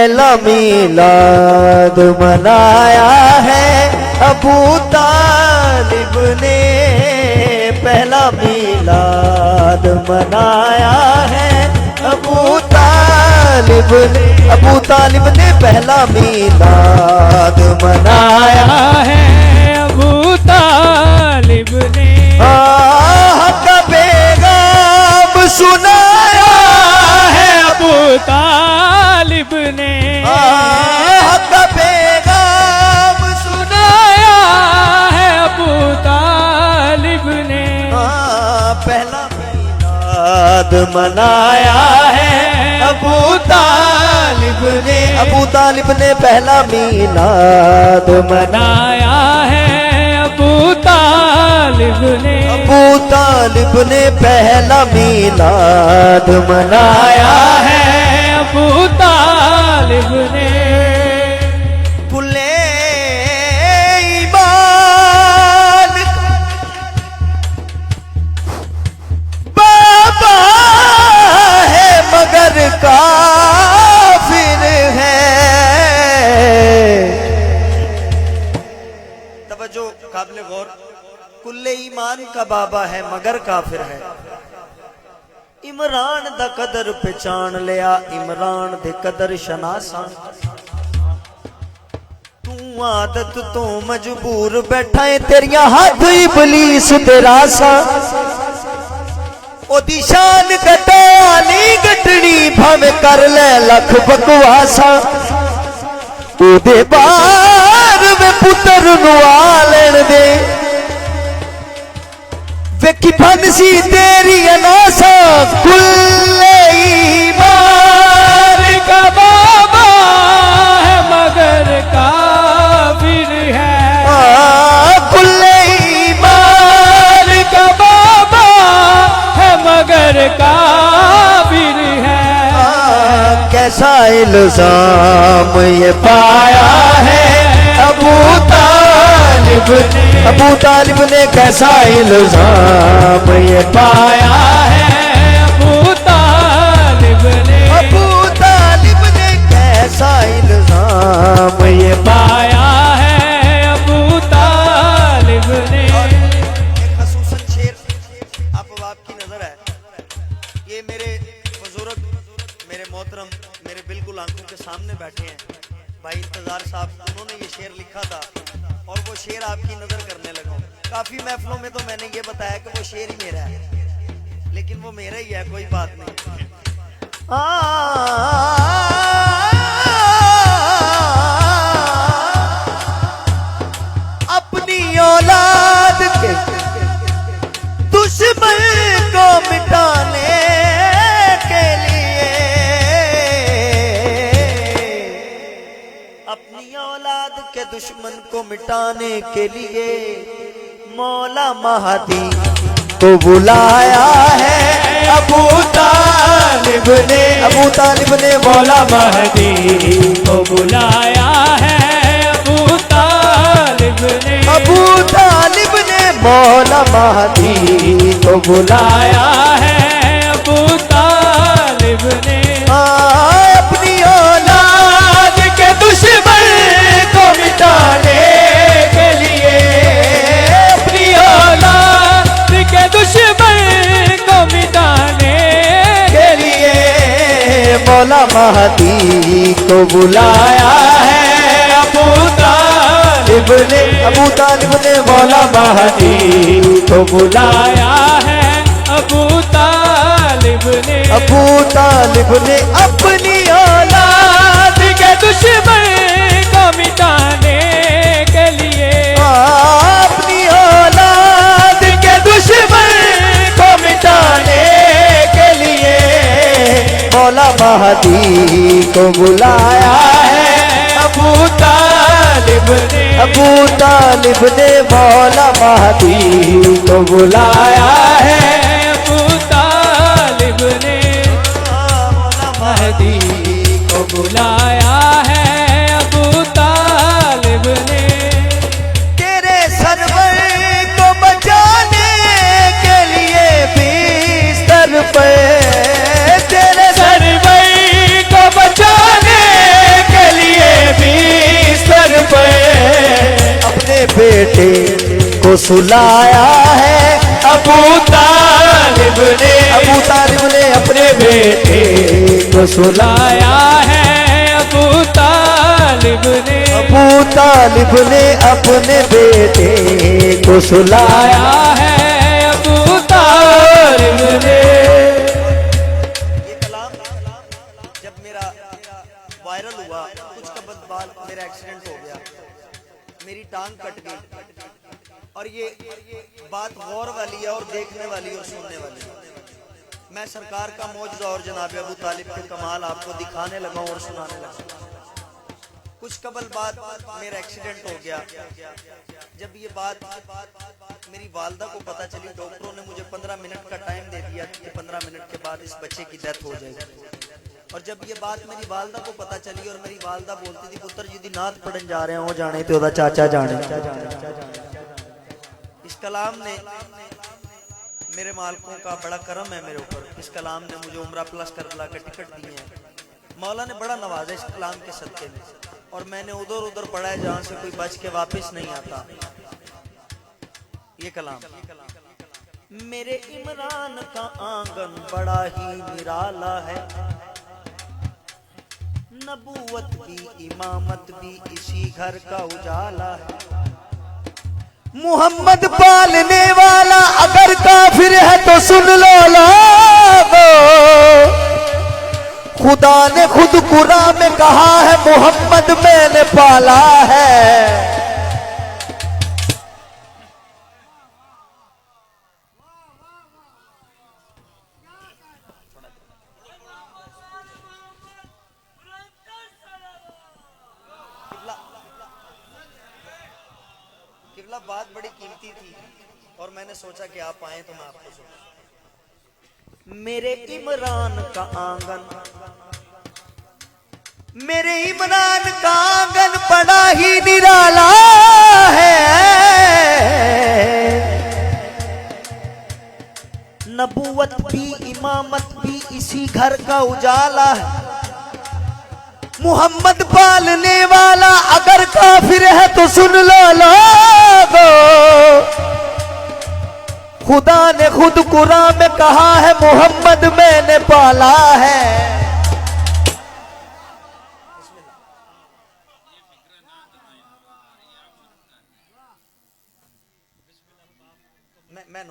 पहला मीलाद मनाया है अबू तालिब ने, पहला मीलाद मनाया है अबू तालिब ने, अबू तालिब ने पहला मीलाद मनाया है अबू तालिब ने। हक पैगाम सुनाया है अबू तालिब ने, हक पैगाम सुनाया है अबू तालिब ने। पहला मीलाद मनाया है अबू तालिब ने, अबू तालिब ने पहला मीलाद मनाया है अबू तालिब ने। अबू तालिब ने पहला मीलाद मनाया है अबू तालिब ने। कुल्ले ईमान बाबा है मगर काफिर है। तवज्जो काबिल गौर, कुल्ले ईमान का बाबा है मगर काफिर है। इमरान दा कदर पहचान लिया, इमरान दे कदर शनासा। तू आदत तो मजबूर बैठा है, तेरिया हाथ इबलीस तेरा सा। ओदी शान घटानी घटनी भावें कर ले लख बकवासा। ओदे बार में पुत्र नु आ लेन दे, वेखी फनसी तेरी अनासा। कुल्ले ईमान का बाबा है मगर काफिर है। कुल्ले ईमान का बाबा है मगर काफिर है। कैसा इल्जाम ये पाया है अबू तालिब ने, अबू तालिब ने कैसा इल्जाम ये पाया है अबू तालिब ने। अबू तालिब ने कैसा इल्जाम ये पाया है अबू तालिब ने। एक खसूसन शेर आप की नजर है, ये मेरे बुजुर्ग मेरे मोहतरम मेरे बिल्कुल आंखों के सामने बैठे हैं भाई इंतजार साहब, उन्होंने ये शेर लिखा था और वो शेर आपकी नजर करने लगा। काफी महफिलों में तो मैंने ये बताया कि वो शेर ही मेरा है, लेकिन वो मेरा ही है, कोई बात नहीं। अपनी औलाद के दुश्मन को मिटाने के लिए, अपनी औलाद के दुश्मन को मिटाने के लिए मौला महदी को बुलाया है अबू तालिब ने, अबू तालिब ने मौला महदी को बुलाया है अबू तालिब ने। अबू तालिब ने मौला महदी को बुलाया है अबू तालिब ने। अपनी औलाद के दुश्मन को मिटाने के लिए, अपनी औलाद के दुश्मन को मिटाने के लिए मौला महदी को बुलाया है अबू तालिब ने, अबू तालिब ने मौला महदी को बुलाया है अबू तालिब ने। अबू तालिब ने अपनी औलाद के दुश्मन को मिटाने के लिए, अपनी औलाद के दुश्मन को मिटाने के लिए मौला महदी को बुलाया है अबू तालिब ने, अबू तालिब ने मौला महदी को बुलाया है अबू तालिब ने मौला महदी को बुलाया है अबू तालिब ने। तेरे सरवर को बचाने के लिए बिस्तर पे, तेरे सरवर को बचाने बेटे को सुलाया है। अबू तालिब ने अपने बेटे को सुलाया है। अबू तालिब ने अपने बेटे को सुलाया है। अबू तालिब ने ये कलाम जब मेरा वायरल हुआ, कुछ कबल बाद मेरा एक्सीडेंट हो गया, मेरी टांग कट गई। और ये बात गौर वाली है और देखने वाली और सुनने वाली है। मैं सरकार का मौजूदा और जनाब अबू तालिब के कमाल आपको दिखाने लगा और सुनाने लगा। कुछ कबल बाद मेरा एक्सीडेंट हो गया। जब ये बात मेरी वालदा को पता चली, डॉक्टरों ने मुझे 15 मिनट का टाइम दे दिया कि 15 मिनट के बाद इस बच्चे की डेथ हो जाएगी। और जब ये बात मेरी वालदा को पता चली, और मेरी वालदा बोलती थी पुत्र जी दी नात पढ़न जा रहे हो जाने तो चाचा जाने। इस कलाम ने मेरे मालिकों का बड़ा करम है मेरे ऊपर। इस कलाम ने मुझे उम्रा प्लस करबला के टिकट दिए हैं। मौला ने बड़ा नवाजा इस कलाम के सदके में। और मैंने उधर उधर पढ़ा है जहां से कोई बच के वापस नहीं आता। ये कलाम मेरे इमरान का आंगन बड़ा ही निराला है, नबूवत भी इमामत भी इसी घर का उजाला है। मोहम्मद पालने वाला अगर काफिर है तो सुन लो लोगो, खुदा ने खुद कुरान में कहा है मोहम्मद मैंने पाला है। किबला बात बड़ी कीमती थी और मैंने सोचा कि आप आए तो मैं आपको सुना। मेरे इमरान का आंगन, मेरे इमरान का आंगन बड़ा ही निराला है, नबूवत भी इमामत भी इसी घर का उजाला है। मोहम्मद पालने वाला अगर काफिर है तो सुन लो लोगो, खुदा ने खुद कुरान में कहा है मोहम्मद मैंने पाला है। मैं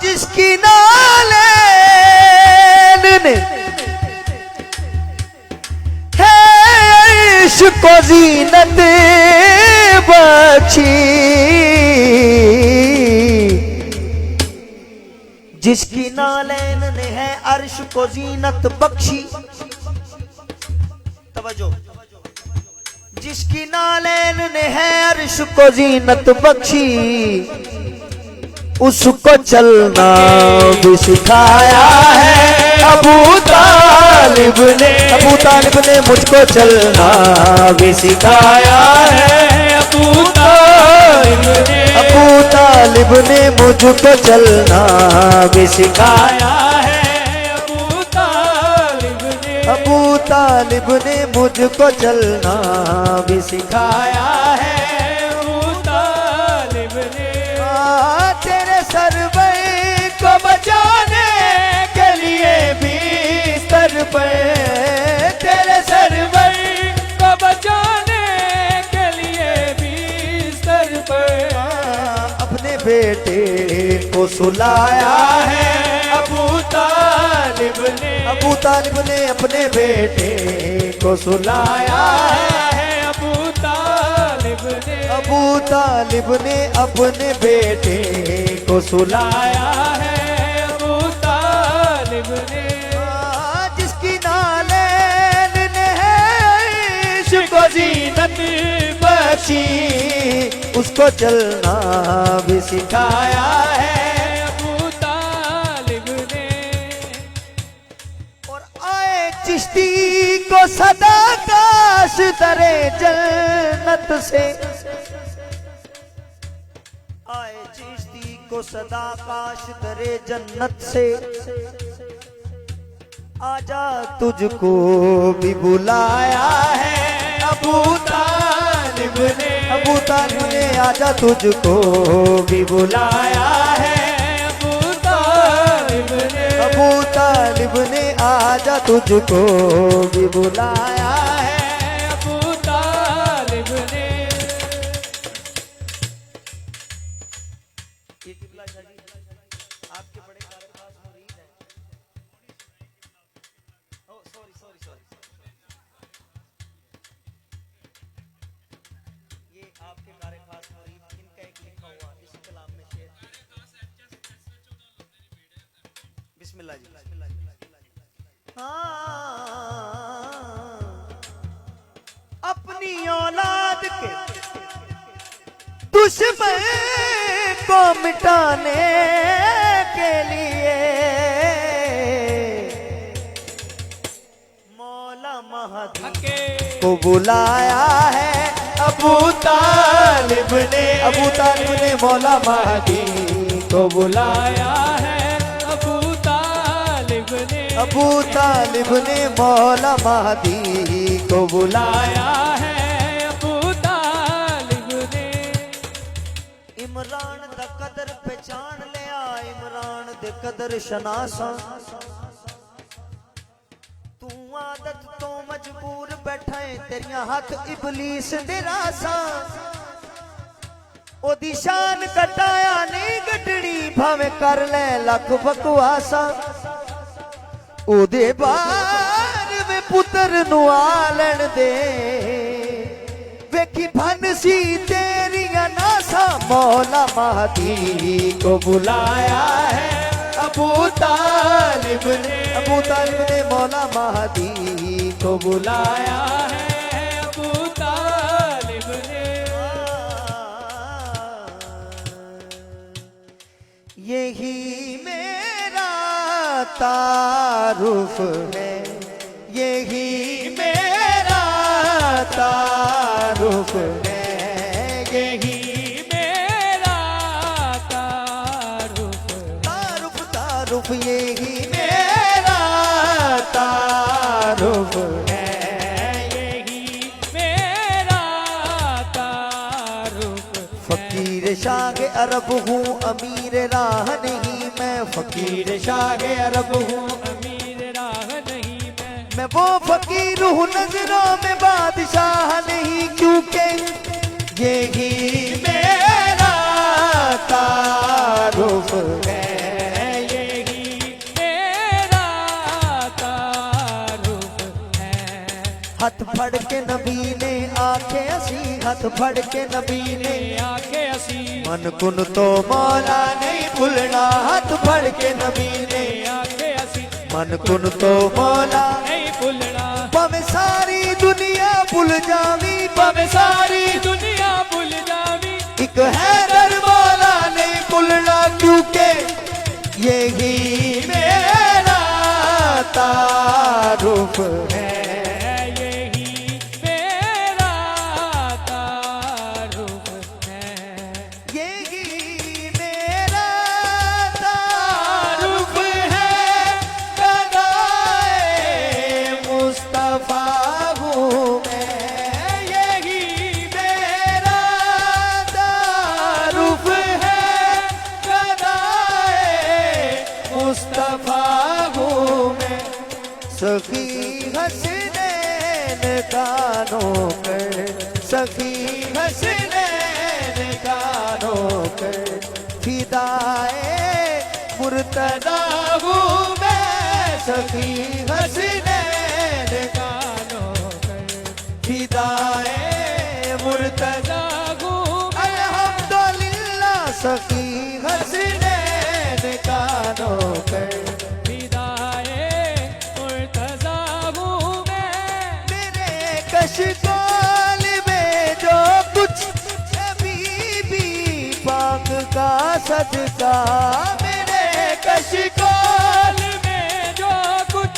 जिसकी नालेन ने है इश्क को ज़ीनत बख्शी, जिसकी नालैन ने है अर्श को ज़ीनत बख्शी। तवज्जो, जिसकी नालैन ने है अर्श को ज़ीनत बख्शी, उसको चलना भी सिखाया है अबू तालिब ने। अबू तालिब ने मुझको चलना भी सिखाया है। अबू तालिब ने मुझको चलना भी सिखाया है। अबू तालिब ने मुझको चलना भी सिखाया है। अबू तालिब ने तेरे सरवर को बचाने के लिए भी सर पर, तेरे सरवर को बचाने के लिए भी सर पर अपने बेटे को सुलाया है। अबू तालिब ने अपने बेटे को सुलाया है। अबू तालिब ने अपने बेटे को सुलाया है। अबू तालिब ने जिसकी नालैन ने है इश्क को ज़ीनत बख्शी, उसको चलना भी सिखाया है। अबू तालिब ने और आए चिश्ती को सदा काश दरे जन्नत से, आए चिश्ती को सदा काश दरे जन्नत से, आजा तुझको भी बुलाया है। अबू तालिब ने अबू तालिब ने आजा तुझको भी बुलाया है। अबू तालिब ने अबू तालिब ने आजा तुझको भी बुलाया है। अबू तालिब ने ये किबला शाह जी आपके बड़े खास मुरीद हैं। ओ सॉरी सॉरी सॉरी, ये आपके बारे खास मुरीद इनका एक लिखा हुआ इस कलाम में शेर। बिस्मिल्लाह जी। अपनी औलाद के दुश्मन को मिटाने के लिए मौला महदी को बुलाया है। अबू तालिब ने मौला महदी को बुलाया है। अबू तालिब ने अबू तालिब ने मौला महदी को बुलाया। है। अबू तालिब ने इमरान दा कदर पहचान लिया, इमरान दे कदर शनासा। तू आदत तो मजबूर बैठा है, तेरिया हाथ इबलीस दे रासा। ओदी शान कटाया नहीं गडड़ी, भाਵੇਂ कर ले लख बकवासा। ओदे बार में पुत्र नु आलन दे, वेखी भन सी तेरिया नासा। मौला महदी को बुलाया है। अबू तालिब ने मौला महदी को बुलाया है। अबू तालिब ने यही मेरा तारुफ है, यही मेरा तारुफ है, यही मेरा तारुफ तारुफ यही मेरा तारुफ है। यही मेरा तारुफ फकीर शाह अरब हूँ अमीर राह नहीं मैं, फकीर शाह अरब हूँ अमीर राह नहीं मैं वो फकीर हूँ नजरों में बादशाह नहीं, क्योंकि यही मेरा तारुफ है। यही मेरा तारुफ है। हाथ फड़ के नबी ने आखे असी, हाथ फड़ के नबी ने आके असी मन कुन तो मौला नहीं भूलना। हाथ फड़ के नबी ने आके असी मन कुन तो मौला नहीं भूलना। भाਵੇਂ सारी दुनिया भूल जावी, भाਵੇਂ सारी दुनिया भूल जावी, एक हैदर मौला नहीं भूलना, क्योंकि यही मेरा तारुफ है। यही मेरा तारुफ है। यही मेरा तारुफ है। गदाए मुस्तफा हूँ मैं, यही मेरा तारुफ है। गदाए मुस्तफा हूँ मैं, सखी हसनैन कानों कर, सखी हसनैन कानों कर, फिदाए मुर्तदा हूँ मैं, सखी हसनैन कानों कर फिदाए मुर्तदा। जागू अल्हम्दुलिल्लाह सखी हसनैन कानों कर, विदाए मुर्तज़ा हूँ मैं। मेरे कशकोल में जो कुछ बीबी पाक का सदका, मेरे कशकोल में जो कुछ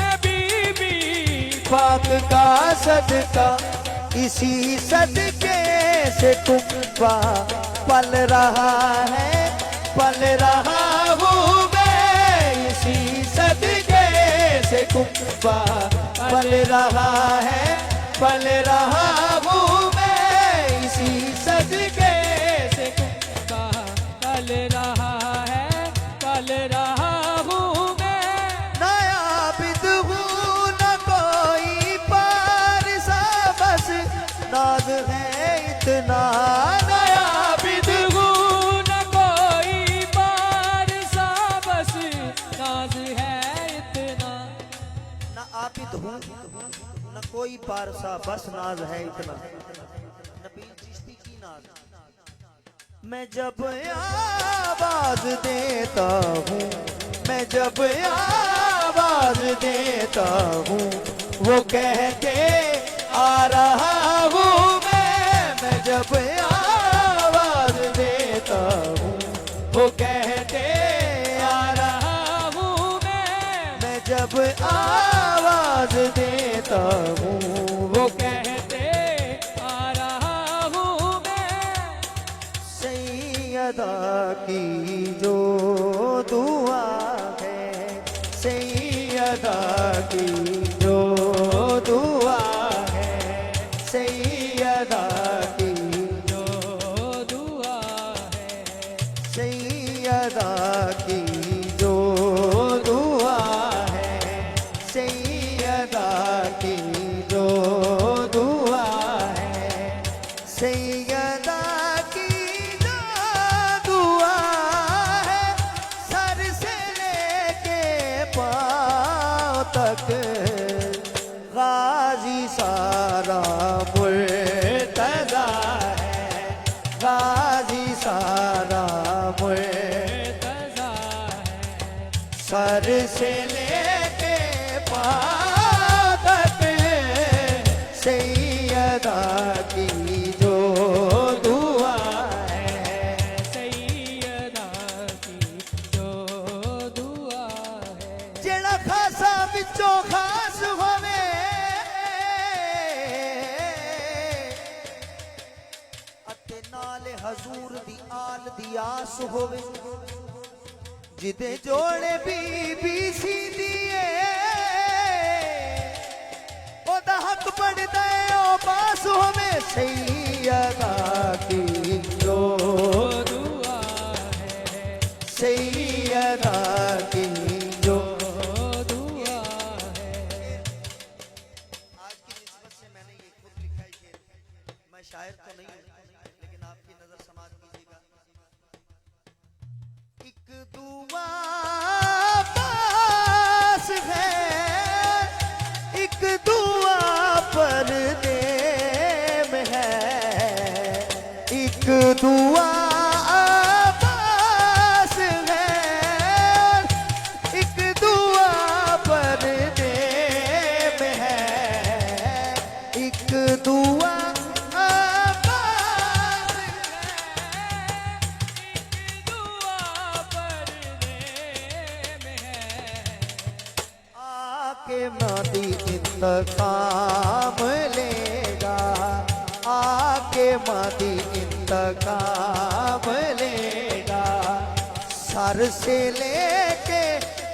है बीबी पाक का सदका, इसी सदके से तुम पल रहा है, पल रहा हूँ मैं, इसी सदके से तुम पल रहा है। पल रहा हूँ मैं इसी सदके से। पल रहा है, पल रहा हूँ मैं। ना आबिद हूँ न कोई पारसा, बस नाज है इतना। ना आबिद हूँ न कोई पारसा, बस नाज है इतना। ना आबिद हूँ न कोई पारसा, बस नाज है इतना। नबी चिश्ती की नाज। मैं जब आवाज देता हूँ, मैं जब आवाज देता हूँ, वो कहते आ रहा हूँ मैं जब आवाज देता हूँ, वो कहते आ रहा हूँ मैं जब आवाज देता हूँ, वो कहते आ रहा हूँ मैं। सैयदा की जो दुआ है, सैयदा की जो दुआ है, सैयदा की जो दुआ है, सैयदा की जो दुआ है, सैयदा की जो दुआ है, सैयदा की जो दुआ है, सर से लेके पाँव तक गाजी सारा मुर्तज़ा है, गाजी सारा तज़ा है। सर से लेके पाँव तक सैयदा की जो दुआ है, सैयदा की जो दुआ है। जेड़ा खासा विचों खास होवे, अते नाले हजूर दी आल दी आस होवे। जिदे जोड़े बीबी सी दिए, ओदा हक बढ़दा है ओ पास होवे। सैयदा की जो दुआ है, सैयदा की जो दुआ है। आज की निस्बत से मैंने ये खुद लिखा है शेर। मैं शायर तो नहीं हूँ, लेकिन आपकी नजर समाज कीजिएगा। एक दुआ पास है, एक दुआ पर्दे में है, एक दुआ पास है, एक दुआ पर्दे में है, एक दुआ पास दुआ पर्दे में है। आके मादी इंतकाम लेगा, आके मादी इंतकाम लेगा, सर से लेके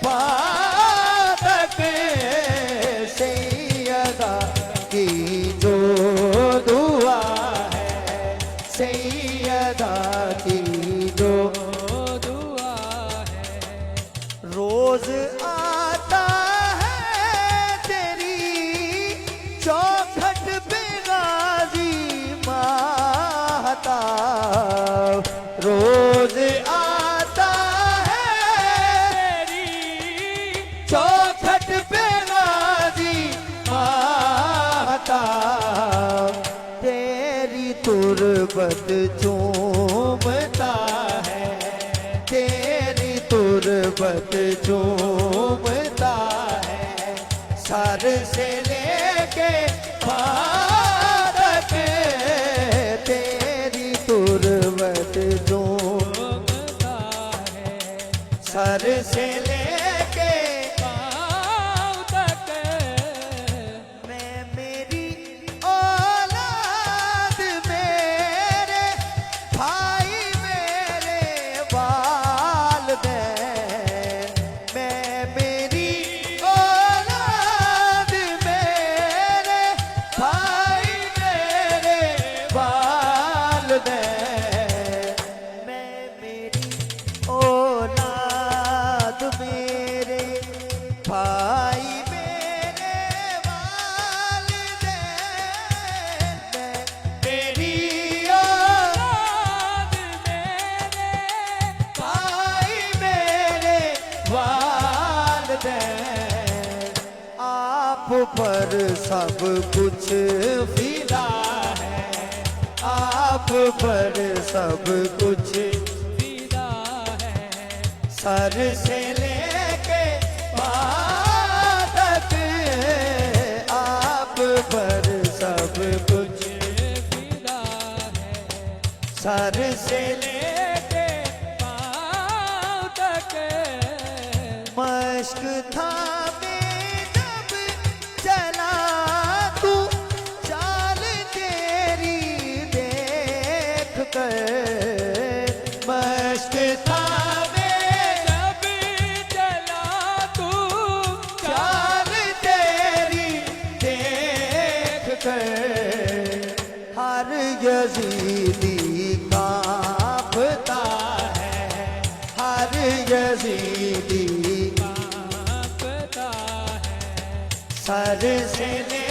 पाँव तक सैयदा की जो दुआ है, सैयदा की जो दुआ है। रोज आता है तेरी चौखट पे गाजी माता, रोज आता है तेरी चौखट पे गाजी माता, तेरी तुरबत चूमता है, तेरी तुरबत चूमता है, सर से लेके पाँव तक तेरी तुरबत चूमता है। सर से लेके पाँव तक मैं मेरी औलाद मेरे भाई मेरे वालिदैन, मैं मेरी औलाद मेरे भाई पर सब कुछ फिदा है, आप पर सब कुछ फिदा है। सर से लेके पाँव तक आप पर सब कुछ फिदा है। सर से लेके पाँव तक मश्क था मैं जब चला तू चाल तेरी देख कर, मश्क था मैं जब चला तू चाल तेरी देख कर, हर यजीदी कांपता है, हर यजीदी कांपता है। सर से ले